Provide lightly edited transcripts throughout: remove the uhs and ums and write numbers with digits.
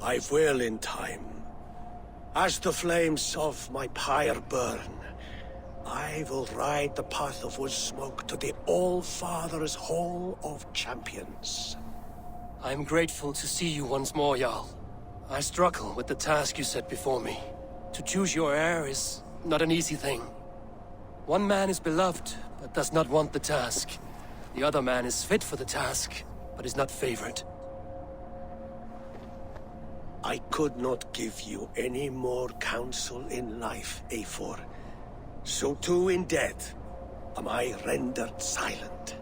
I will in time. As the flames of my pyre burn, I will ride the path of wood smoke to the All-Father's Hall of Champions. I am grateful to see you once more, Jarl. I struggle with the task you set before me. To choose your heir is not an easy thing. One man is beloved, but does not want the task. The other man is fit for the task, but is not favored. I could not give you any more counsel in life, Eivor. So too in death am I rendered silent.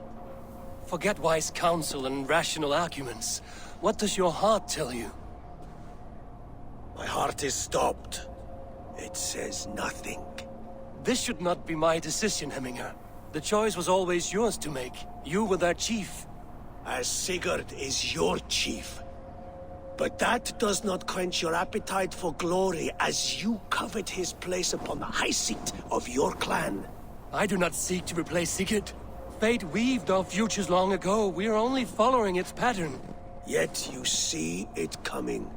Forget wise counsel and rational arguments. What does your heart tell you? My heart is stopped. It says nothing. This should not be my decision, Hemminger. The choice was always yours to make. You were their chief. As Sigurd is your chief. But that does not quench your appetite for glory as you covet his place upon the high seat of your clan. I do not seek to replace Sigurd. Fate weaved our futures long ago. We are only following its pattern. Yet you see it coming.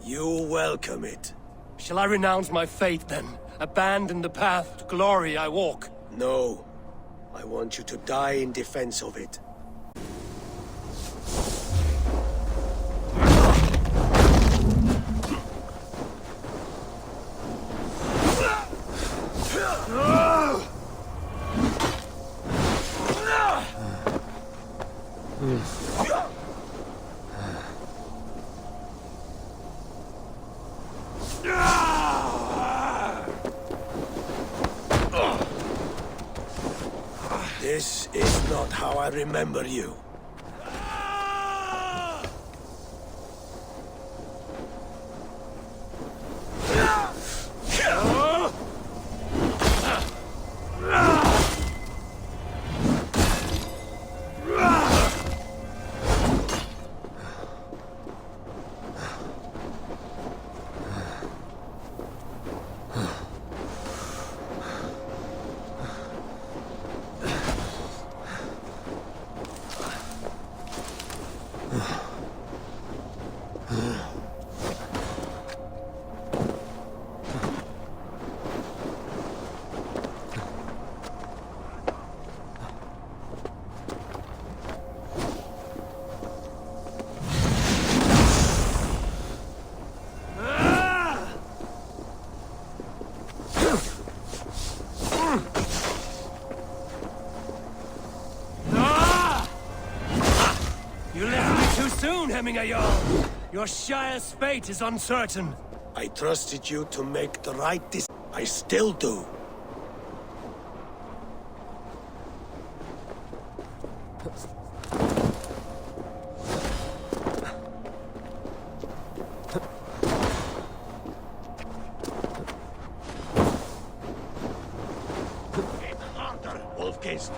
You welcome it. Shall I renounce my faith, then? Abandon the path to glory I walk? No. I want you to die in defense of it. This is not how I remember you. Hemminger Jarl. Your Shire's fate is uncertain. I trusted you to make the right decision. I still do. Get harder, Wolfgeist.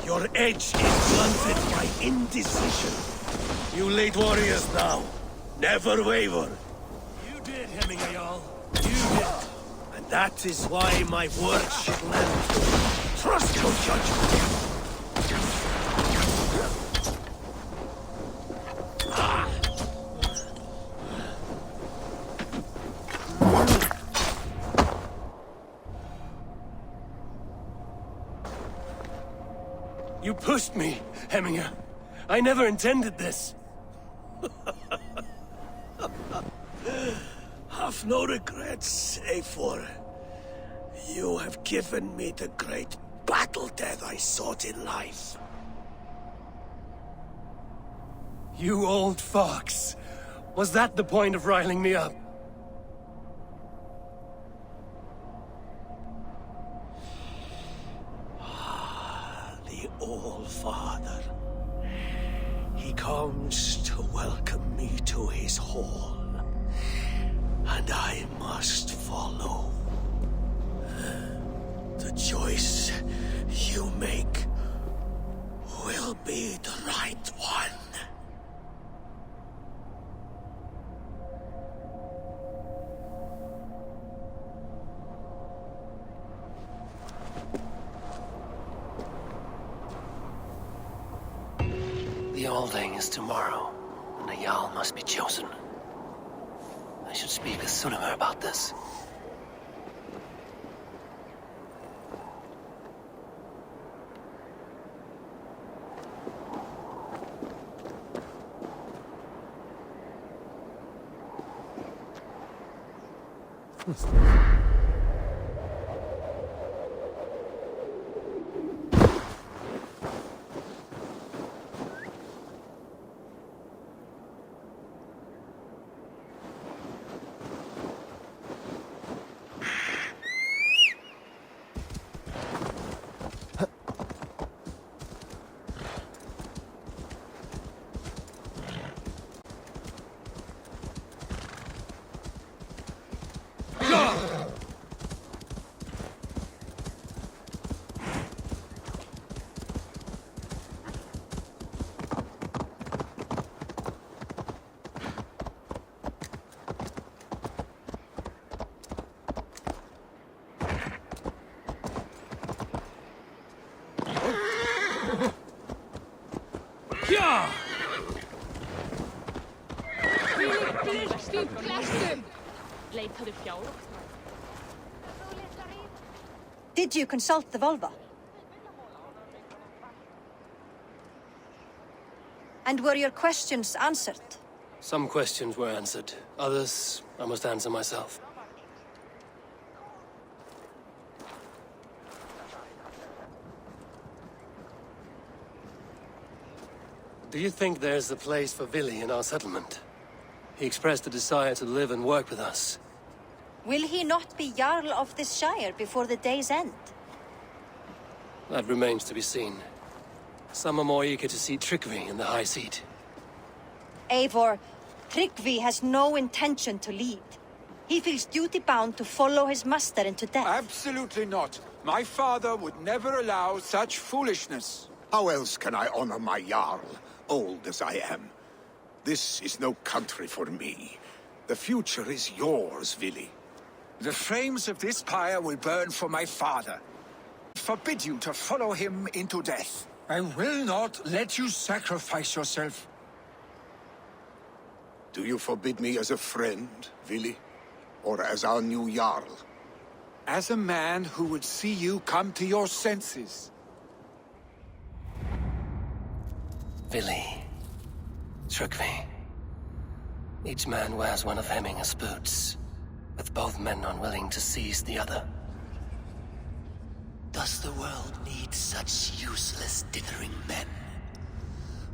Your edge is blunted by indecision. You late warriors now, never waver. You did, Hemminger Jarl. You did. And that is why my words should land. Trust your judgment. You pushed me, Hemminger. I never intended this. Have no regrets, Eivor. You have given me the great battle death I sought in life. You old fox. Was that the point of riling me up? All-Father. He comes to welcome me to his hall, and I must follow. The choice you make will be the right one. The Alding is tomorrow, and a Jarl must be chosen. I should speak with Sunnema about this. Did you consult the Volva? And were your questions answered? Some questions were answered. Others, I must answer myself. Do you think there's a place for Vili in our settlement? He expressed a desire to live and work with us. Will he not be Jarl of this Shire before the day's end? That remains to be seen. Some are more eager to see Tryggvi in the high seat. Eivor, Tryggvi has no intention to lead. He feels duty-bound to follow his master into death. Absolutely not. My father would never allow such foolishness. How else can I honor my Jarl, old as I am? This is no country for me. The future is yours, Vili. The flames of this pyre will burn for my father. Forbid you to follow him into death. I will not let you sacrifice yourself. Do you forbid me as a friend, Vili? Or as our new Jarl? As a man who would see you come to your senses. Vili. Tryggvi. Each man wears one of Hemminger's boots, with both men unwilling to seize the other. Does the world need such useless, dithering men?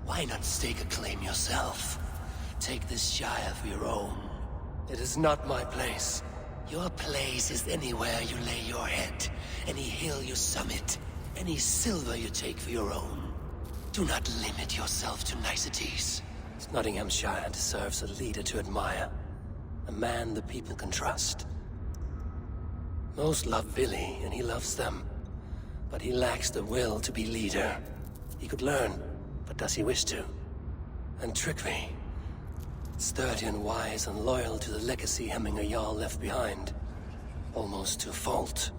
Why not stake a claim yourself? Take this Shire for your own. It is not my place. Your place is anywhere you lay your head, any hill you summit, any silver you take for your own. Do not limit yourself to niceties. Nottinghamshire deserves a leader to admire. A man the people can trust. Most love Vili, and he loves them. But he lacks the will to be leader. He could learn, but does he wish to? And Tryggvi. Sturdy and wise and loyal to the legacy Hemminger Jarl left behind. Almost to a fault.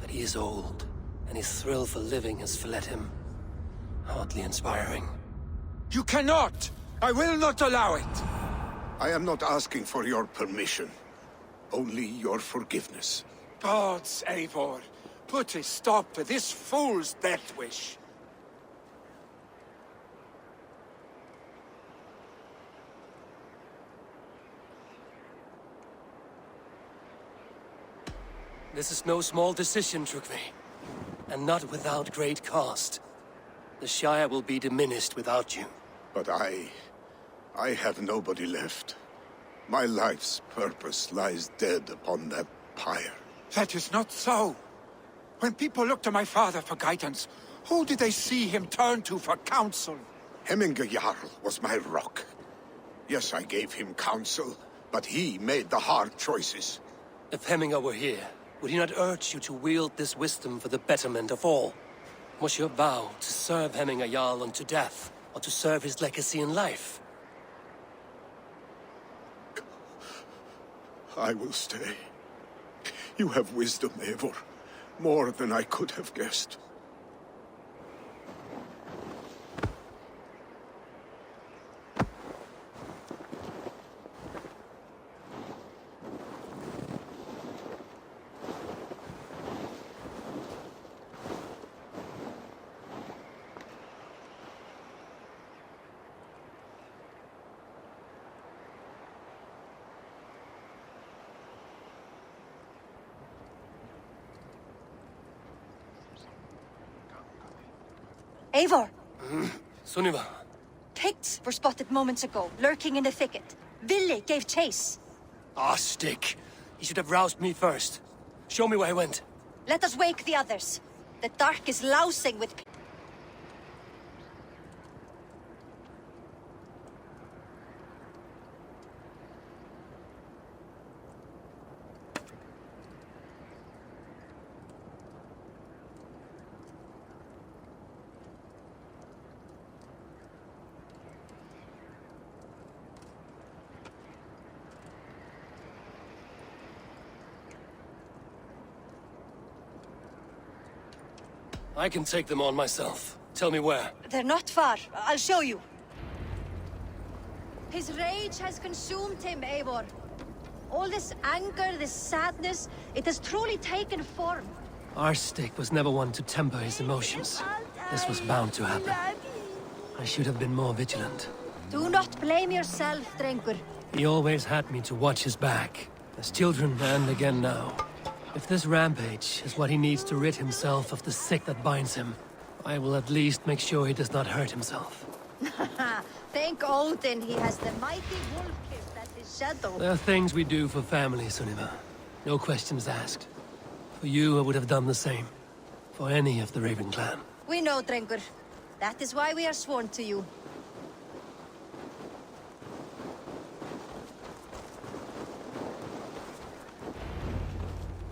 But he is old, and his thrill for living has fled him. Hardly inspiring. You cannot! I will not allow it! I am not asking for your permission. Only your forgiveness. Gods, Eivor, put a stop to this fool's death wish. This is no small decision, Tryggvi. And not without great cost. The Shire will be diminished without you. But I have nobody left. My life's purpose lies dead upon that pyre. That is not so. When people look to my father for guidance, Who did they see him turn to for counsel? Hemminger Jarl was my rock. Yes, I gave him counsel, but he made the hard choices. If Hemminger were here, would he not urge you to wield this wisdom for the betterment of all? Was your vow to serve Hemminger Jarl unto death, or to serve his legacy in life? I will stay. You have wisdom, Eivor. More than I could have guessed. Eivor! Sunniva, Picts were spotted moments ago, lurking in the thicket. Ville gave chase. ah, stick. He should have roused me first. Show me where he went. Let us wake the others. The dark is lousing with... I can take them on myself. Tell me where. They're not far. I'll show you. His rage has consumed him, Eivor. All this anger, this sadness, it has truly taken form. Our stick was never one to temper his emotions. This was bound to happen. I should have been more vigilant. Do not blame yourself, Drengur. He always had me to watch his back. As children, and again now. If this rampage is what he needs to rid himself of the sick that binds him, I will at least make sure he does not hurt himself. Thank Odin he has the mighty Wolfkiss at his shadow. There are things we do for family, Sunniva. No questions asked. For you, I would have done the same. For any of the Raven clan. We know, Drengur. That is why we are sworn to you.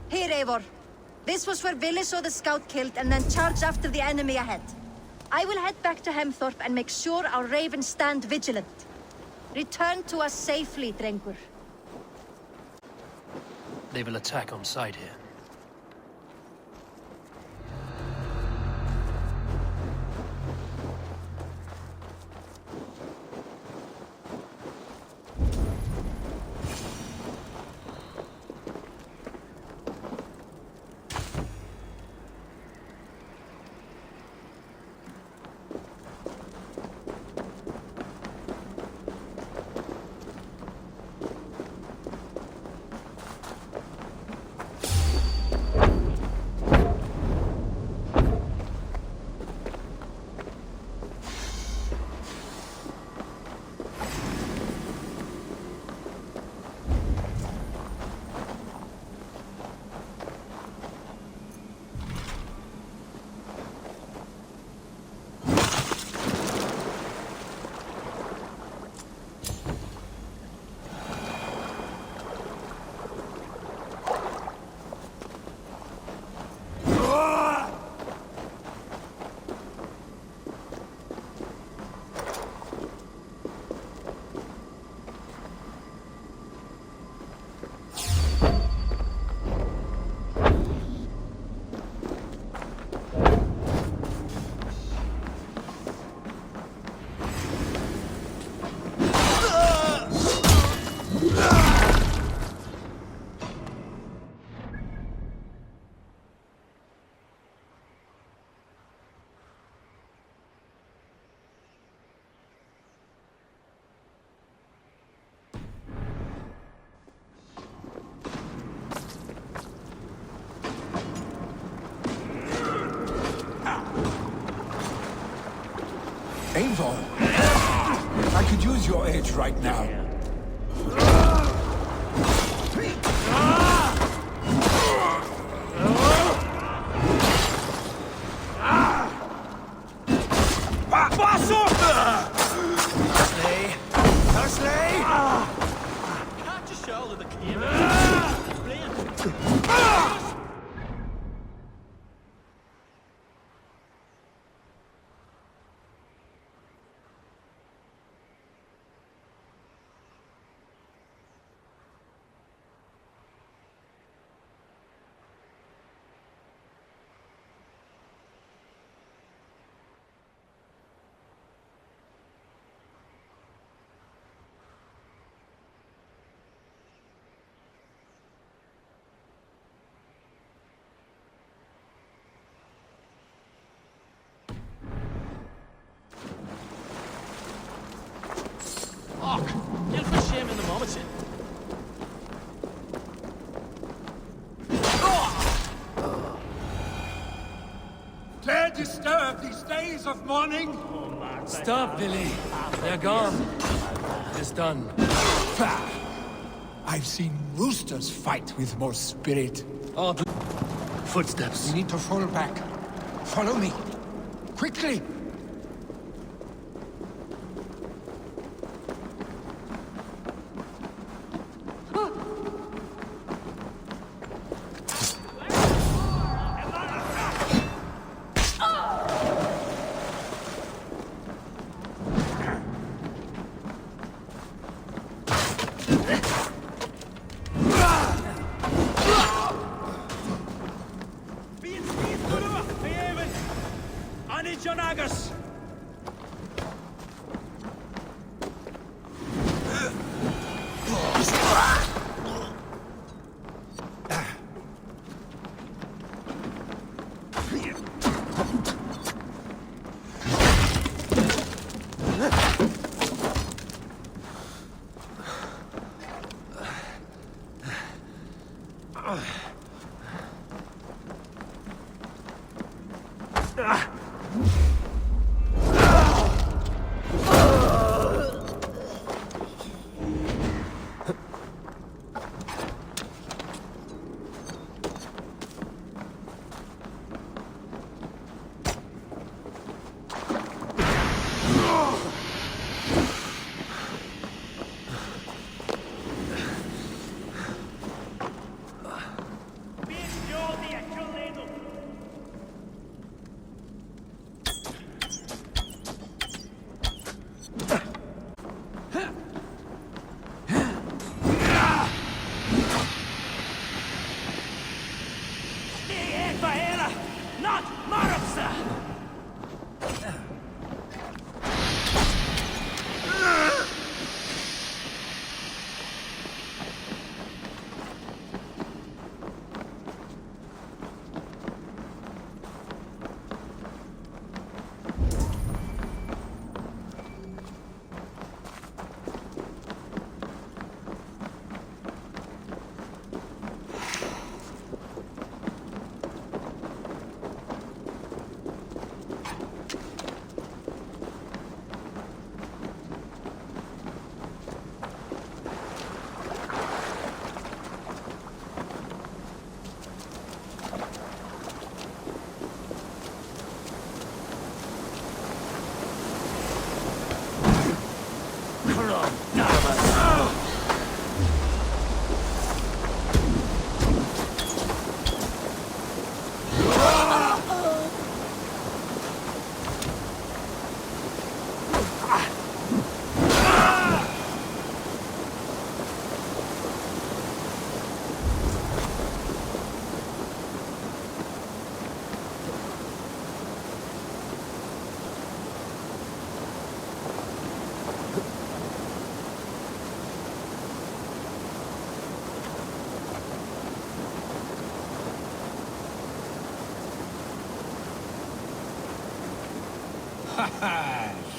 Here, Eivor. This was where Ville saw the scout killed and then charged after the enemy ahead. I will head back to Hemthorpe and make sure our ravens stand vigilant. Return to us safely, Drengur. They will attack on sight here. Eivor, I could use your aid right now. disturb these days of mourning? Stop, Billy. They're gone. It's done. I've seen roosters fight with more spirit. Odd footsteps. We need to fall back. Follow me. Quickly! Valhalla, not Marapsa!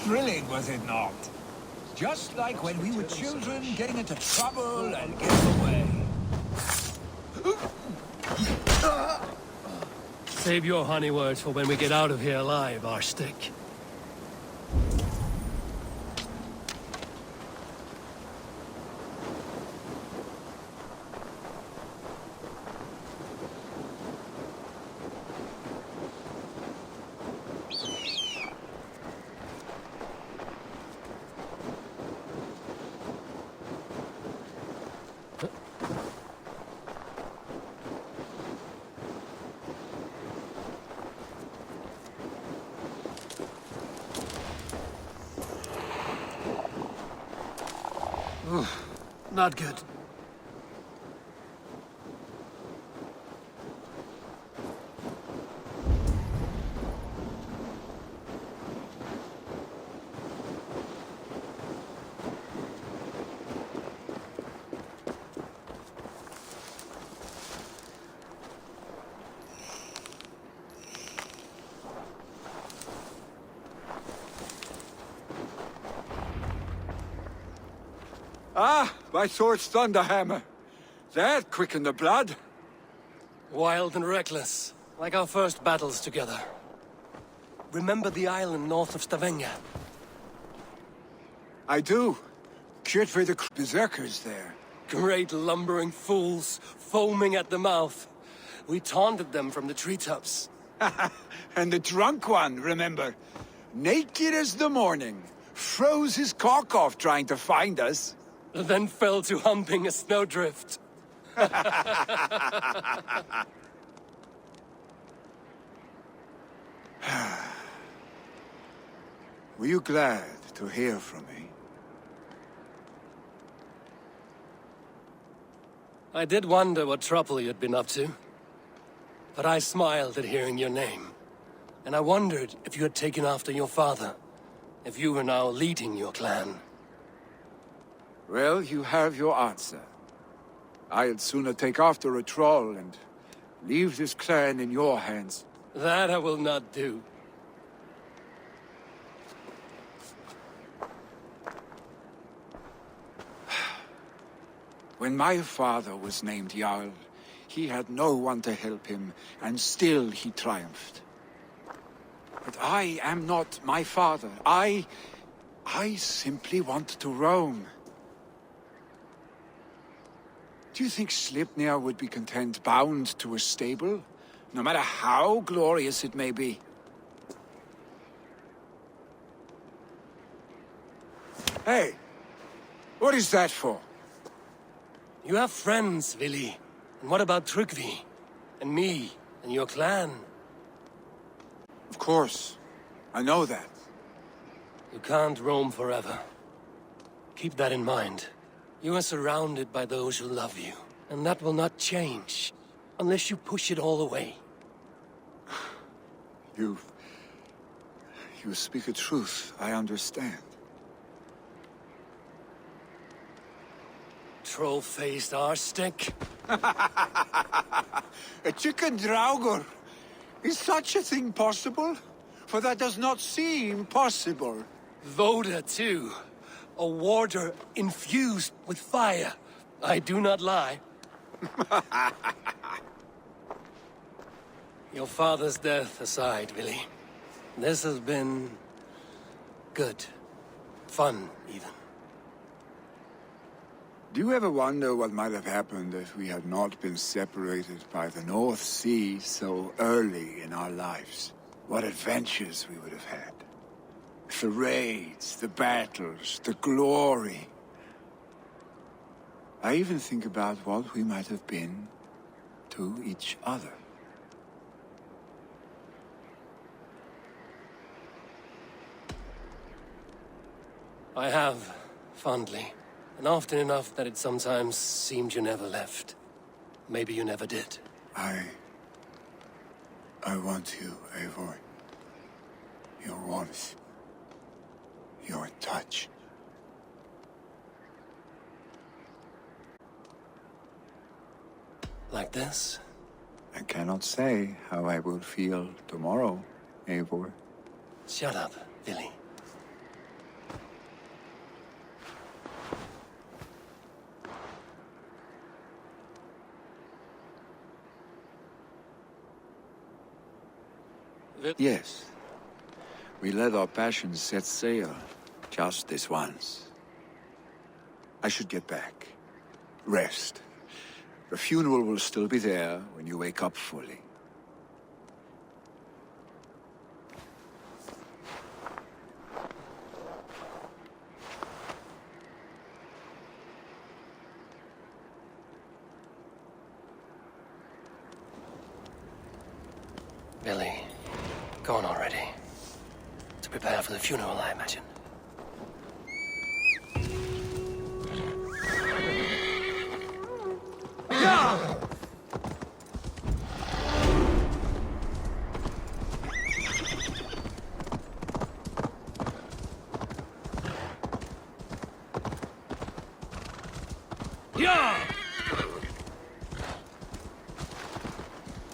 Thrilling, was it not? Just like when we were children, getting into trouble and getting away. Save your honey words for when we get out of here alive, Arstick. Not good. Ah, by Thor's thunderhammer. That quickened the blood. Wild and reckless, like our first battles together. remember the island north of Stavanger? I do. Cute for the berserkers there. Great lumbering fools, foaming at the mouth. We taunted them from the treetops. And the drunk one, remember? Naked as the morning. Froze his cock off trying to find us. Then fell to humping a snowdrift. Were you glad to hear from me? I did wonder what trouble you'd been up to. But I smiled at hearing your name. And I wondered if you had taken after your father. If you were now leading your clan. Well, you have your answer. I'd sooner take after a troll and leave this clan in your hands. That I will not do. When my father was named Jarl, he had no one to help him, and still he triumphed. But I am not my father. I simply want to roam. Do you think Sleipnir would be content bound to a stable, no matter how glorious it may be? Hey, what is that for? You have friends, Vili. And what about Tryggvi? And me? And your clan? Of course. I know that. You can't roam forever. Keep that in mind. You are surrounded by those who love you. And that will not change. Unless you push it all away. You speak a truth, I understand. Troll-faced arstick. A chicken draugur. Is such a thing possible? For that does not seem possible. Voda, too. A warder infused with fire. I do not lie. Your father's death aside, Vili. This has been... good. Fun, even. Do you ever wonder what might have happened if we had not been separated by the North Sea so early in our lives? What adventures we would have had. The raids, the battles, the glory. I even think about what we might have been to each other. I have, fondly. And often enough that it sometimes seemed you never left. Maybe you never did. I want you, Eivor. Your warmth. Your touch. Like this? I cannot say how I will feel tomorrow, Eivor. Shut up, Vili. Yes. We let our passions set sail, just this once. I should get back. Rest. The funeral will still be there when you wake up fully. Vili, gone already. To prepare for the funeral, I imagine.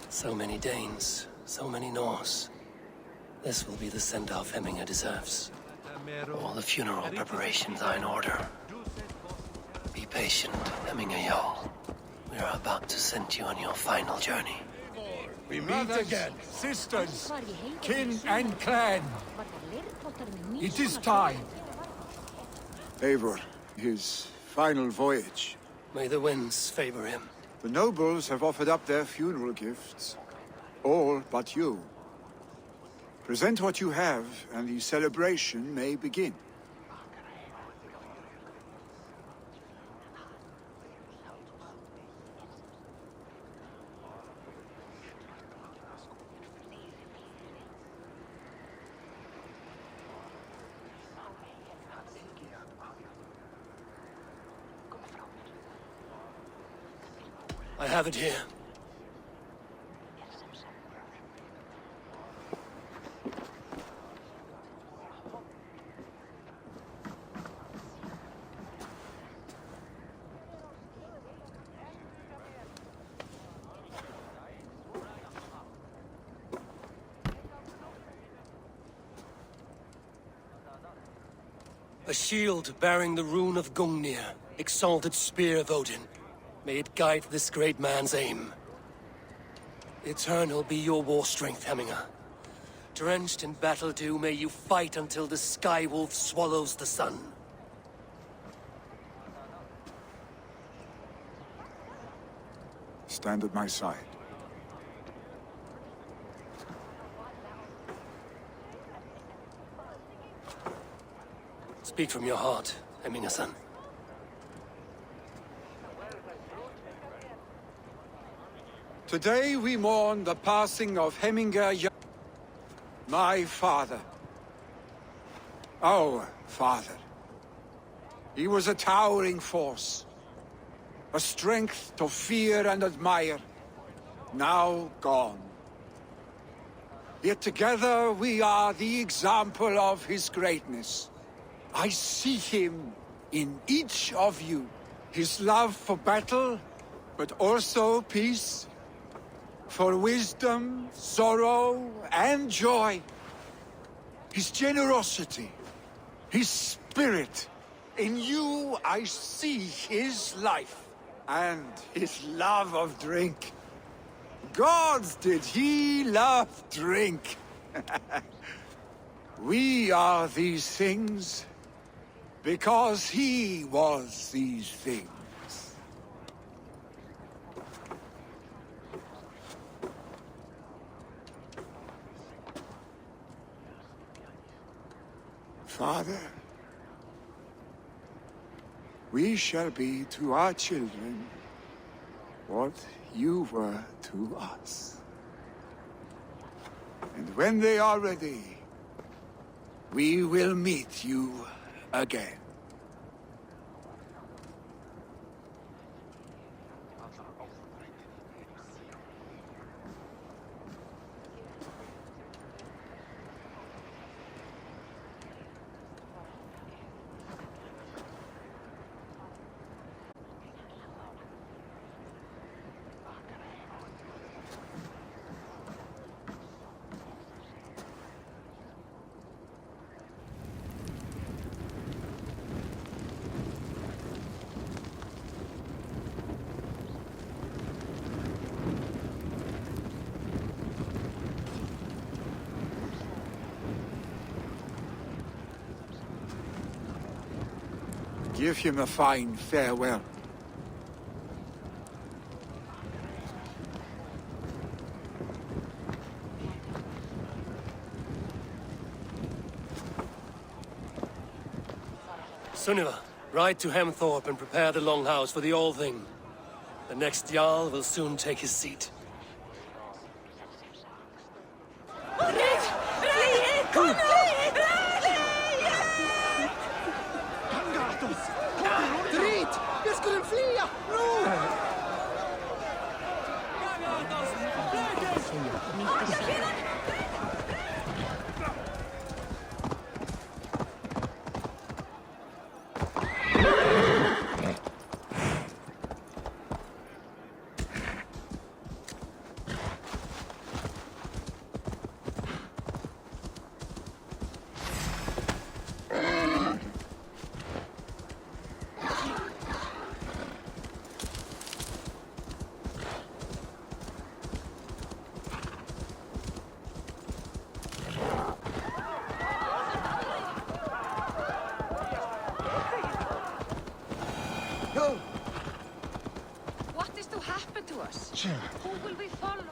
So many Danes, so many Norse. This will be the send-off Hemminger deserves. All the funeral preparations are in order. Be patient, Hemminger Jarl. We are about to send you on your final journey. We meet again, sisters, kin and clan. It is time. Eivor, his final voyage. May the winds favor him. The nobles have offered up their funeral gifts. All but you. Present what you have, and the celebration may begin. I have it here. A shield bearing the rune of Gungnir, exalted spear of Odin. May it guide this great man's aim. Eternal be your war strength, Hemminger. Drenched in battle dew, may you fight until the sky wolf swallows the sun. Stand at my side. Speak from your heart, Hemminger-san. Today we mourn the passing of Hemminger, my father. Our father. He was a towering force. A strength to fear and admire. Now gone. Yet together we are the example of his greatness. I see him in each of you. His love for battle, but also peace. For wisdom, sorrow, and joy. His generosity, his spirit. In you I see his life, and his love of drink. Gods, did he love drink! We are these things, because he was these things. Father, we shall be to our children what you were to us. And when they are ready, we will meet you again. Give him a fine farewell. Sunniva, ride to Hemthorpe and prepare the Longhouse for the All-Thing. The next Jarl will soon take his seat. to us? Who will we follow?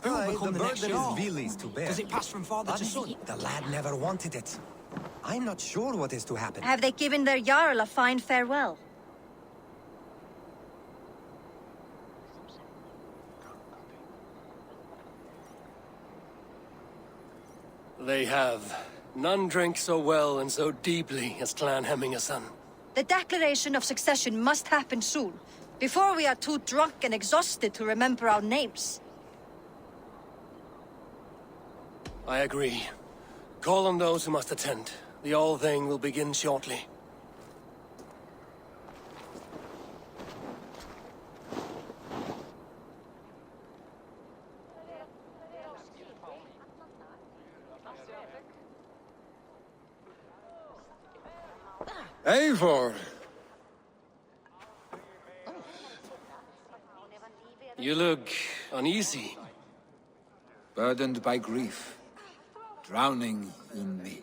The burden is Vili's to bear. Does it pass from father to son? The lad never wanted it. I'm not sure what is to happen. Have they given their Jarl a fine farewell? They have. None drink so well and so deeply as Clan Hemmingason. The declaration of succession must happen soon, before we are too drunk and exhausted to remember our names. I agree. Call on those who must attend. The All-Thing will begin shortly. Eivor! You look uneasy. Burdened by grief, drowning in need,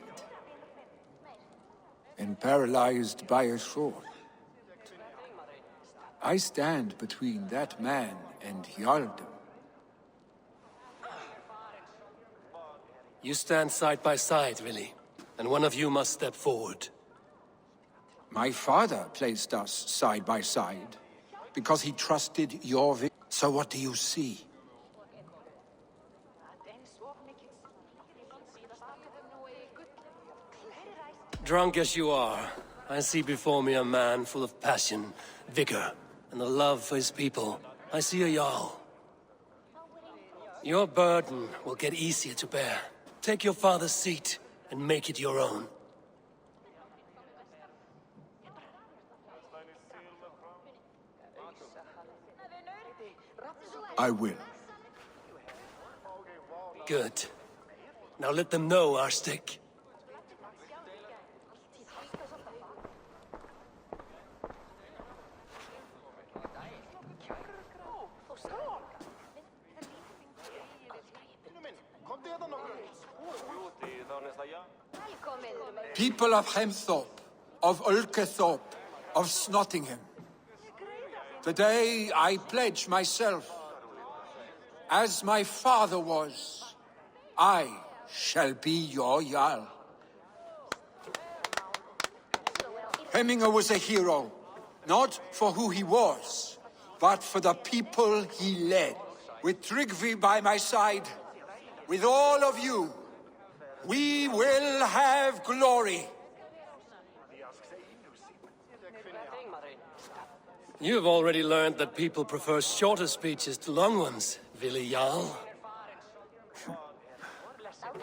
and paralyzed by a sword. I stand between that man and Jarldom. You stand side by side, really, and one of you must step forward. My father placed us side by side because he trusted your So what do you see? Drunk as you are, I see before me a man full of passion, vigor, and a love for his people. I see a Jarl. Your burden will get easier to bear. Take your father's seat and make it your own. I will. Good. Now let them know our stick. People of Hemthorpe, of Ulkethorpe, of Snottingham. Today I pledge myself, as my father was, I shall be your Jarl. Hemminger was a hero, not for who he was, but for the people he led. With Tryggvi by my side, with all of you, we will have glory. You have already learned that people prefer shorter speeches to long ones, Vili Jarl.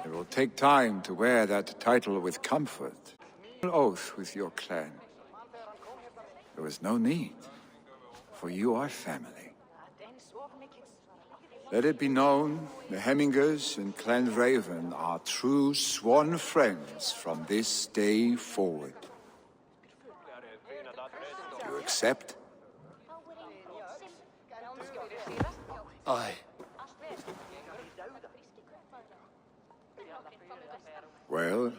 It will take time to wear that title with comfort. An oath with your clan. There was no need, for you are family. Let it be known, the Hemmingers and Clan Raven are true sworn friends from this day forward. You accept? Aye. Well?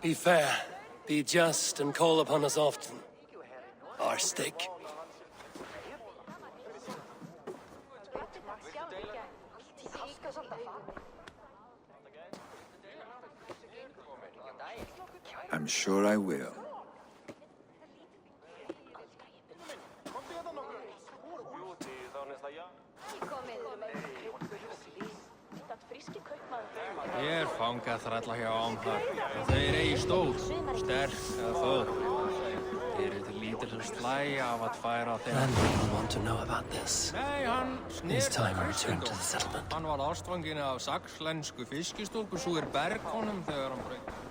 Be fair, be just, and call upon us often. Our stick. I'm sure I will. Ég fangað þrælla hjá ám þar og þeir eigi stór, sterk eða fögur. Þeir til lítils slæja af að færa þeim. Clan people want to know about this. Nei, hann It's time I return to the settlement. Hann var ástfanginn af saxlensku fiskistúlku svo berghónum þegar hann braut.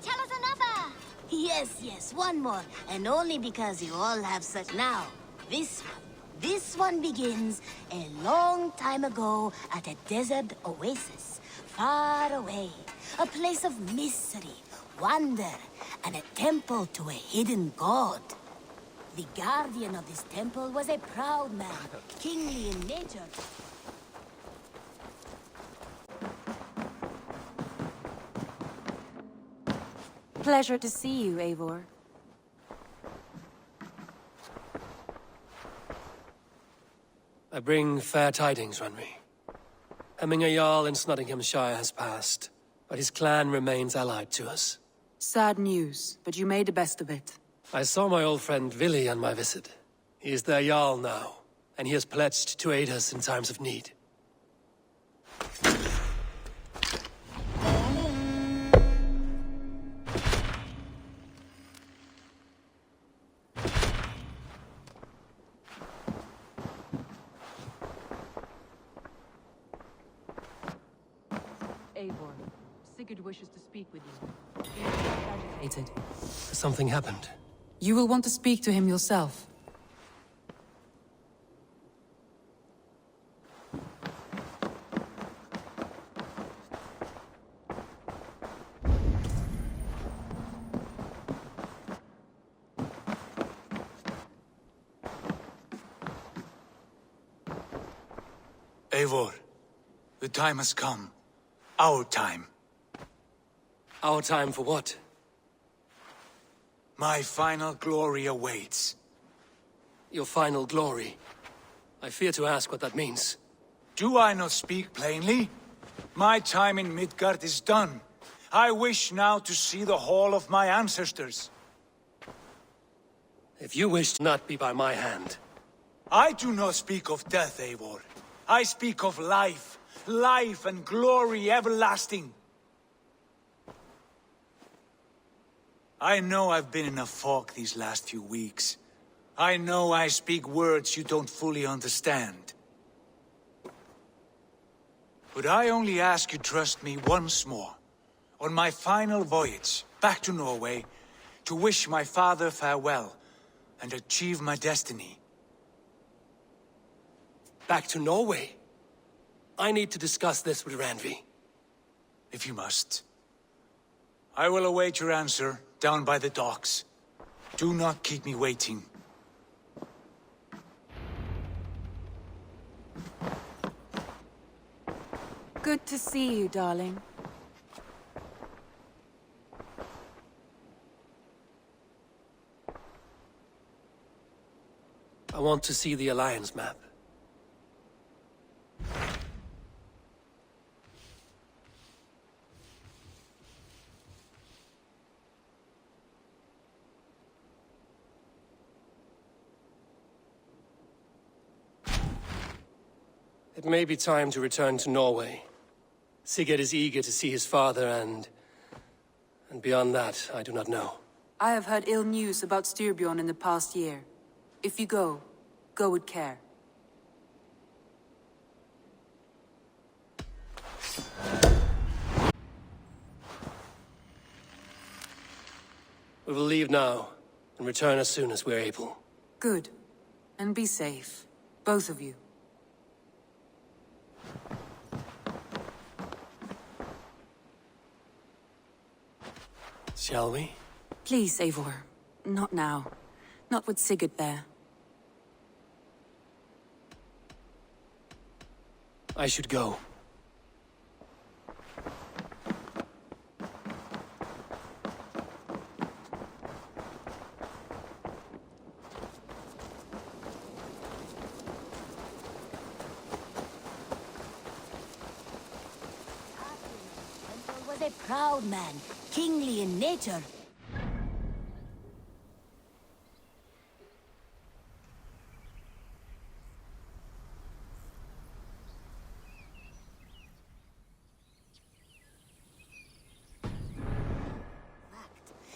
tell us another! Yes, one more. And only because you all have such... Now, this one begins a long time ago at a desert oasis, far away. A place of mystery, wonder, and a temple to a hidden god. The guardian of this temple was a proud man, kingly in nature. Pleasure to see you, Eivor. I bring fair tidings, Renry. Hemminger Jarl in Nottinghamshire has passed, but his clan remains allied to us. Sad news, but you made the best of it. I saw my old friend Vili on my visit. He is their Jarl now, and he has pledged to aid us in times of need. Eivor, Sigurd wishes to speak with you. Agitated. Something happened. You will want to speak to him yourself. Eivor, the time has come. Our time. Our time for what? My final glory awaits. Your final glory. I fear to ask what that means. Do I not speak plainly? My time in Midgard is done. I wish now to see the hall of my ancestors. If you wish to not be by my hand. I do not speak of death, Eivor. I speak of life. Life and glory everlasting. I know I've been in a fog these last few weeks. I know I speak words you don't fully understand. But I only ask you trust me once more, on my final voyage back to Norway, to wish my father farewell and achieve my destiny. Back to Norway? I need to discuss this with Randvi. If you must. I will await your answer down by the docks. Do not keep me waiting. Good to see you, darling. I want to see the Alliance map. It may be time to return to Norway. Sigurd is eager to see his father and beyond that, I do not know. I have heard ill news about Styrbjorn in the past year. If you go, go with care. We will leave now and return as soon as we're able. Good. And be safe. Both of you. Shall we? Please, Eivor. Not now. Not with Sigurd there. I should go. Was a proud man, kingly in nature.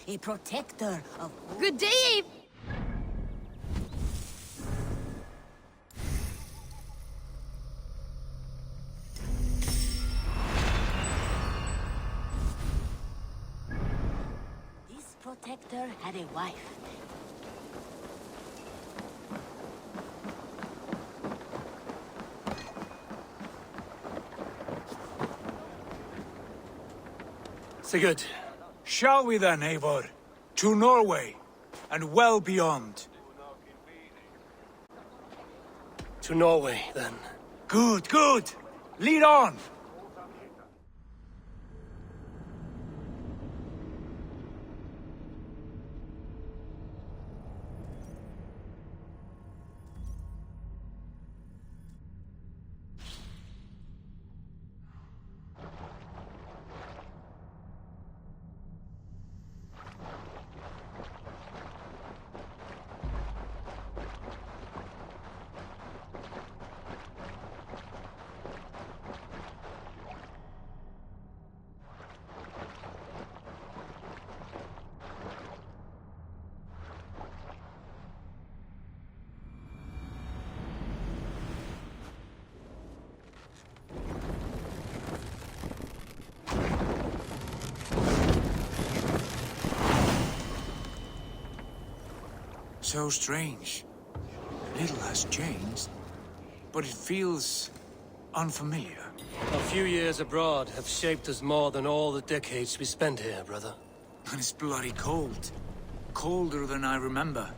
A protector of... Good day! protector had a wife. Sigurd. Shall we then, Eivor? To Norway, and well beyond. To Norway, then. Good, good! Lead on! So strange. Little has changed, but it feels unfamiliar. A few years abroad have shaped us more than all the decades we spent here, brother. And it's bloody cold. Colder than I remember.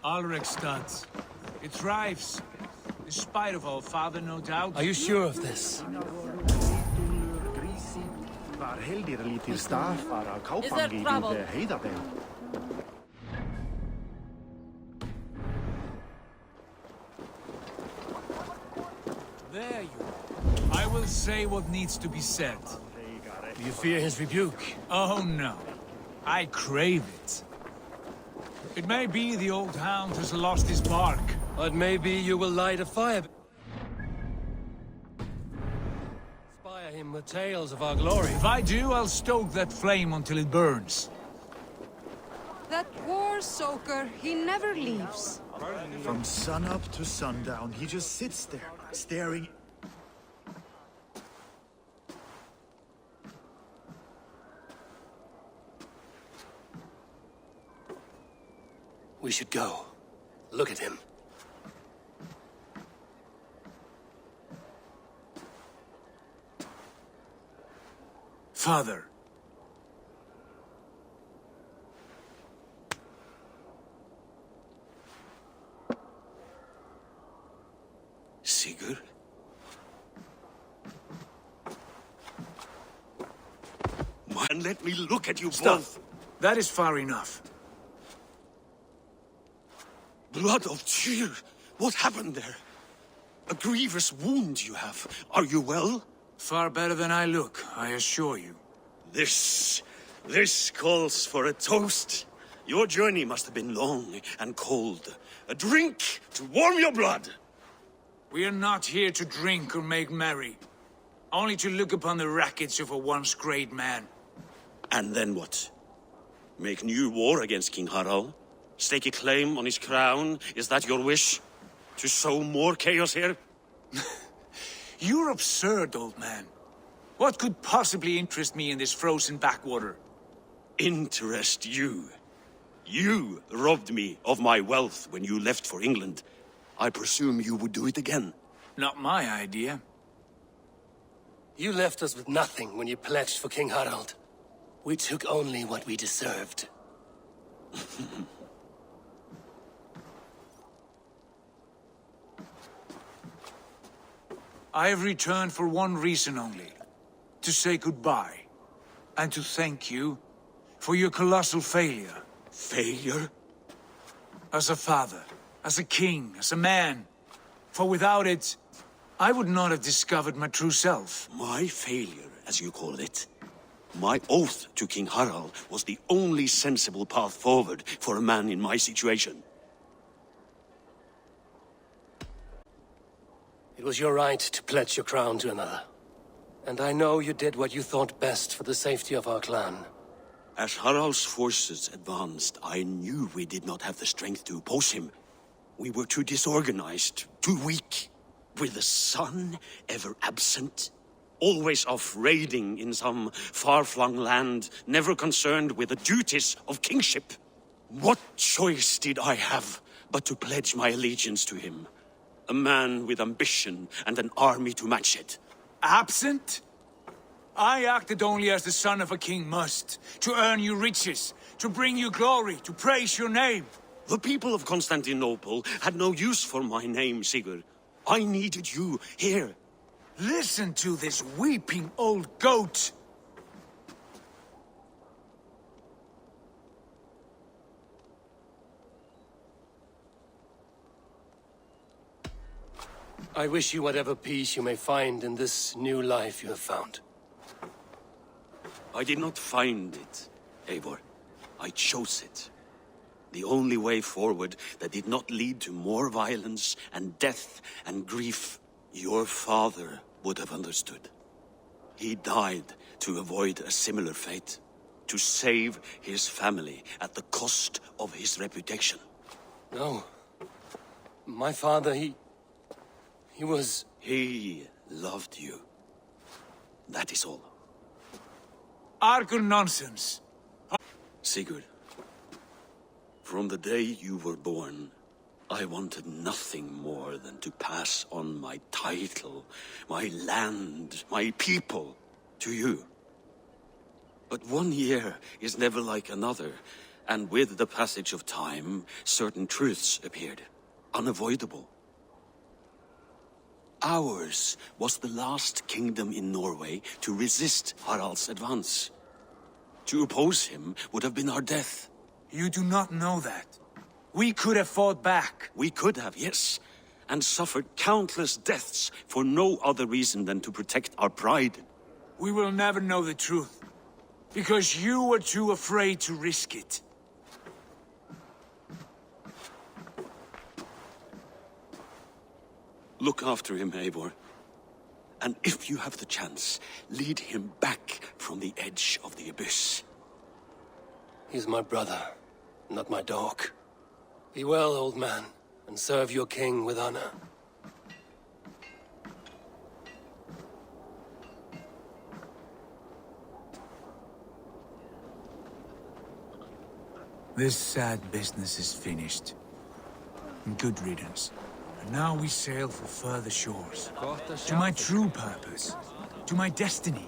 Alrekstad. It thrives. Despite of our father, no doubt. Are you sure of this? Is there trouble? There you are. I will say what needs to be said. Do you fear his rebuke? Oh no. I crave it. It may be the old hound has lost his bark. But maybe you will light a fire. Inspire him with tales of our glory. If I do, I'll stoke that flame until it burns. That poor soaker, he never leaves. From sunup to sundown, he just sits there, staring. We should go. Look at him. Father. Sigurd? Man, let me look at you both. That is far enough. Blood of Tyr! What happened there? A grievous wound you have. Are you well? Far better than I look, I assure you. This calls for a toast. Your journey must have been long and cold. A drink to warm your blood. We are not here to drink or make merry. Only to look upon the wreckage of a once great man. And then what? Make new war against King Harald? Stake a claim on his crown? Is that your wish? To sow more chaos here? You're absurd, old man. What could possibly interest me in this frozen backwater? Interest you? You robbed me of my wealth when you left for England. I presume you would do it again. Not my idea. You left us with nothing when you pledged for King Harald. We took only what we deserved. I have returned for one reason only. To say goodbye. And to thank you for your colossal failure. Failure? As a father, as a king, as a man. For without it, I would not have discovered my true self. My failure, as you call it. My oath to King Harald was the only sensible path forward for a man in my situation. It was your right to pledge your crown to another. And I know you did what you thought best for the safety of our clan. As Harald's forces advanced, I knew we did not have the strength to oppose him. We were too disorganized, too weak. With the son ever absent, always off raiding in some far-flung land, never concerned with the duties of kingship. What choice did I have but to pledge my allegiance to him? A man with ambition and an army to match it. Absent? I acted only as the son of a king must, to earn you riches, to bring you glory, to praise your name. The people of Constantinople had no use for my name, Sigurd. I needed you here. Listen to this weeping old goat! I wish you whatever peace you may find in this new life you have found. I did not find it, Eivor. I chose it. The only way forward that did not lead to more violence and death and grief. Your father would have understood. He died to avoid a similar fate. To save his family at the cost of his reputation. No. My father, he was... He loved you. That is all. Argur nonsense. Sigurd, from the day you were born, I wanted nothing more than to pass on my title, my land, my people, to you. But 1 year is never like another, and with the passage of time, certain truths appeared, unavoidable. Ours was the last kingdom in Norway to resist Harald's advance. To oppose him would have been our death. You do not know that. We could have fought back. We could have, yes, and suffered countless deaths for no other reason than to protect our pride. We will never know the truth, because you were too afraid to risk it. Look after him, Eivor. And if you have the chance, lead him back from the edge of the abyss. He's my brother, not my dog. Be well, old man, and serve your king with honor. This sad business is finished. Good riddance. And now we sail for further shores. To my true purpose. To my destiny.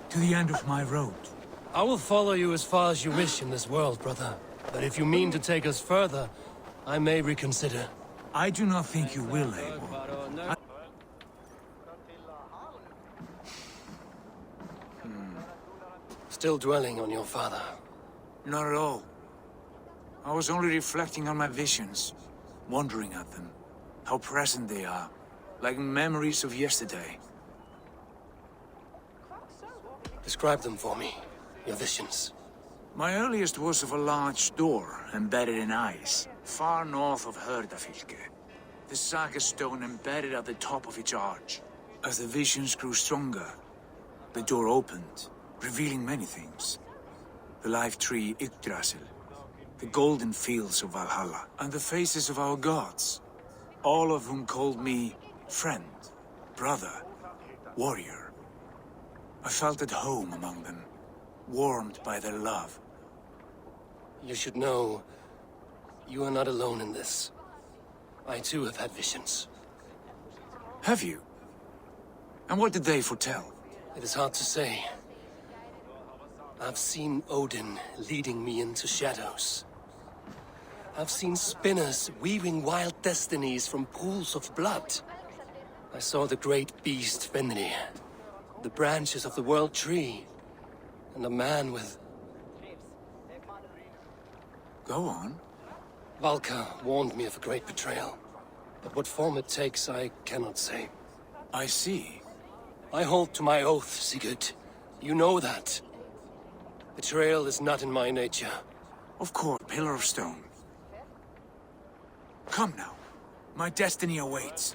To the end of my road. I will follow you as far as you wish in this world, brother. But if you mean to take us further, I may reconsider. I do not think you will, Eivor. Still dwelling on your father. Not at all. I was only reflecting on my visions. Wondering at them. How present they are. Like memories of yesterday. Describe them for me. Your visions. My earliest was of a large door embedded in ice, far north of Herdafylke. The saga stone embedded at the top of its arch. As the visions grew stronger, the door opened, revealing many things. The life tree Yggdrasil, the golden fields of Valhalla, and the faces of our gods, all of whom called me friend, brother, warrior. I felt at home among them, warmed by their love. You should know, you are not alone in this. I too have had visions. Have you? And what did they foretell? It is hard to say. I've seen Odin leading me into shadows. I've seen spinners weaving wild destinies from pools of blood. I saw the great beast Fenrir, the branches of the World Tree, and a man with... Go on. Valka warned me of a great betrayal. But what form it takes, I cannot say. I see. I hold to my oath, Sigurd. You know that. Betrayal is not in my nature. Of course, Pillar of Stone. Come now. My destiny awaits.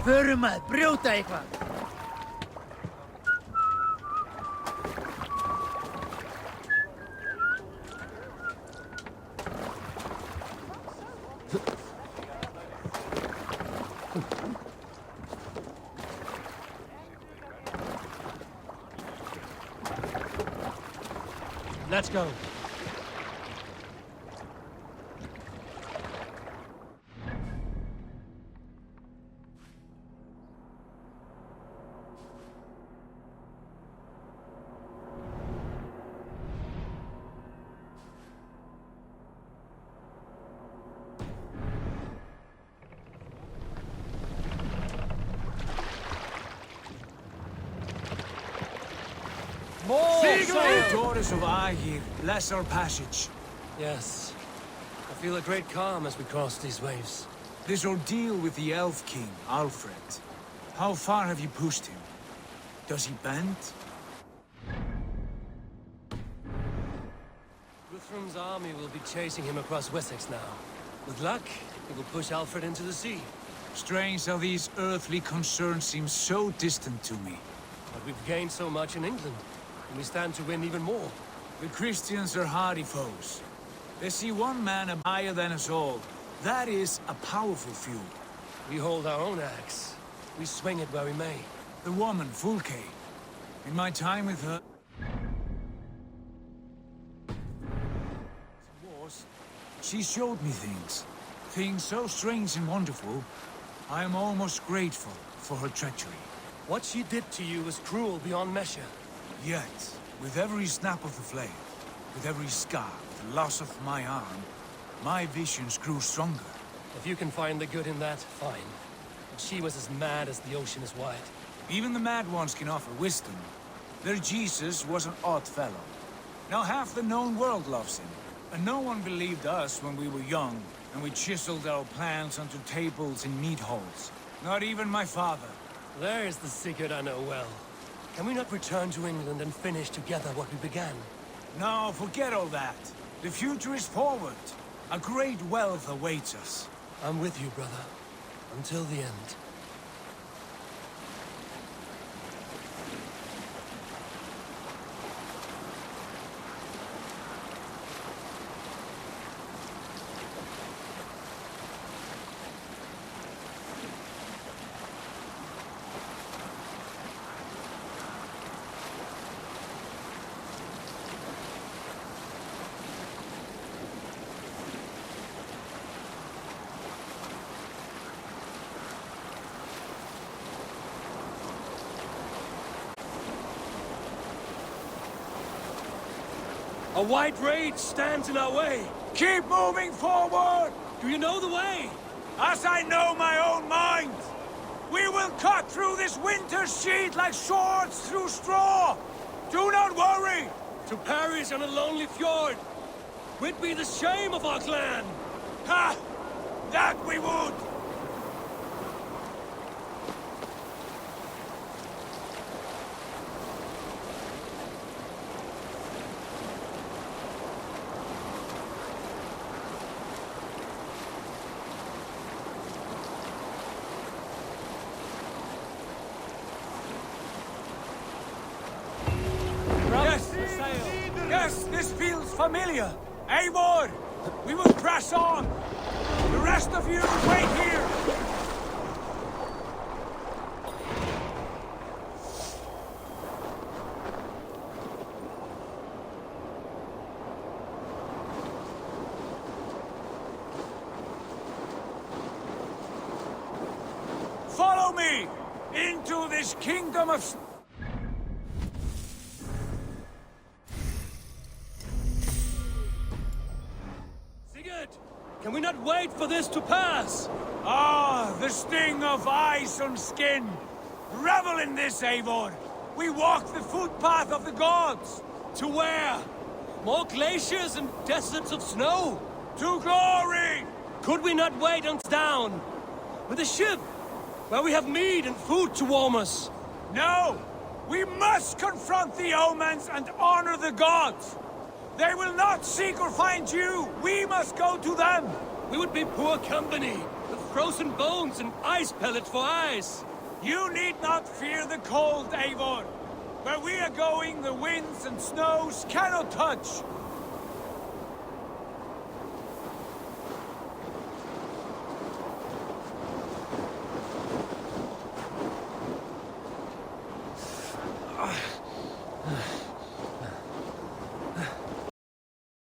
Förum maður, brjóta eitthvað! Let's go. Daughters of Aegir, bless our passage. Yes. I feel a great calm as we cross these waves. This ordeal with the Elf King, Alfred. How far have you pushed him? Does he bend? Guthrum's army will be chasing him across Wessex now. With luck, he will push Alfred into the sea. Strange how these earthly concerns seem so distant to me. But we've gained so much in England, and we stand to win even more. The Christians are hardy foes. They see one man higher than us all. That is a powerful few. We hold our own axe. We swing it where we may. The woman, Fulke. In my time with her... She showed me things. Things so strange and wonderful. I am almost grateful for her treachery. What she did to you was cruel beyond measure. Yet, with every snap of the flame, with every scar, the loss of my arm, my visions grew stronger. If you can find the good in that, fine. But she was as mad as the ocean is wide. Even the mad ones can offer wisdom. Their Jesus was an odd fellow. Now half the known world loves him. And no one believed us when we were young, and we chiseled our plans onto tables in meat halls. Not even my father. There is the Sigurd I know well. Can we not return to England and finish together what we began? No, forget all that. The future is forward. A great wealth awaits us. I'm with you, brother. Until the end. A white rage stands in our way. Keep moving forward! Do you know the way? As I know my own mind! We will cut through this winter sheet like swords through straw! Do not worry! To perish on a lonely fjord would be the shame of our clan! Ha! That we would! Yes, this feels familiar. Eivor, we will press on. The rest of you, wait here. Follow me into this kingdom of... Can we not wait for this to pass? Ah, the sting of ice on skin. Revel in this, Eivor. We walk the footpath of the gods. To where? More glaciers and deserts of snow? To glory! Could we not wait until down? With a ship, where we have meat and food to warm us? No! We must confront the omens and honor the gods! They will not seek or find you! We must go to them! We would be poor company, with frozen bones and ice pellets for eyes. You need not fear the cold, Eivor. Where we are going, the winds and snows cannot touch.